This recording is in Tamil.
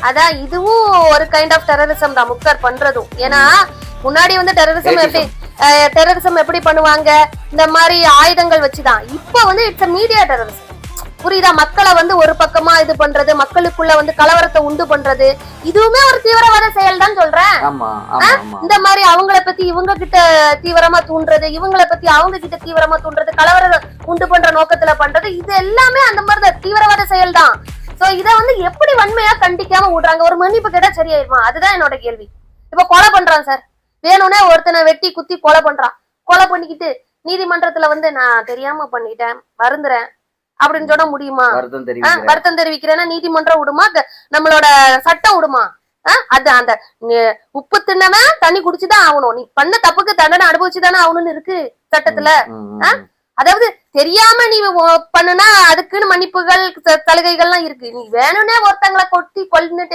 அதான் இதுவும் ஒரு கைண்ட் ஆஃப் டெரரிசம் தான் முக்தார் பண்றதும். ஏன்னா முன்னாடி வந்து டெரரிசம் எப்படி பண்ணுவாங்க, இந்த மாதிரி ஆயுதங்கள் வச்சுதான். இப்ப வந்து இட்ஸ் மீடியா டெரரிசம். புரியுதா? மக்களை வந்து ஒரு பக்கமா இது பண்றது, மக்களுக்குள்ள வந்து கலவரத்தை உண்டு பண்றது, இதுவுமே ஒரு தீவிரவாத செயல் தான் சொல்றேன். இந்த மாதிரி அவங்கள பத்தி இவங்க கிட்ட தீவிரமா தூண்டுறது, இவங்களை பத்தி அவங்க கிட்ட தீவிரமா தூண்டுறது, கலவரம் உண்டு பண்ற நோக்கத்துல பண்றது, இது எல்லாமே அந்த மாதிரிதான் தீவிரவாத செயல் தான். சோ இத வந்து எப்படி வன்மையா கண்டிக்காம விடுறாங்க? ஒரு மன்னிப்பு கேட்டா சரியாயிருமா? அதுதான் என்னோட கேள்வி. இப்ப கொலை பண்றான் சார், வேணும்னே ஒருத்தனை வெட்டி குத்தி கொலை பண்றான். கொலை பண்ணிக்கிட்டு நீதிமன்றத்துல வந்து நான் தெரியாம பண்ணிட்டேன், வருந்துறேன் அப்படின்னு சொல்ல முடியுமா? வருத்தம் தெரிவிக்கிறேன்னா நீதிமன்றம் விடுமா? நம்மளோட சட்டம் விடுமா? அது அந்த உப்பு தின்னவன் தண்ணி குடிச்சுதான் ஆகணும், நீ பண்ண தப்புக்கு தண்டனை அனுபவிச்சுதானே ஆகணும்னு இருக்கு சட்டத்துல. அதாவது தெரியாம நீ பண்ணுனா அதுக்குன்னு மன்னிப்புகள் சலுகைகள்லாம் இருக்கு. நீ வேணும்னே ஒருத்தங்களை கொட்டி கொல்லுட்டு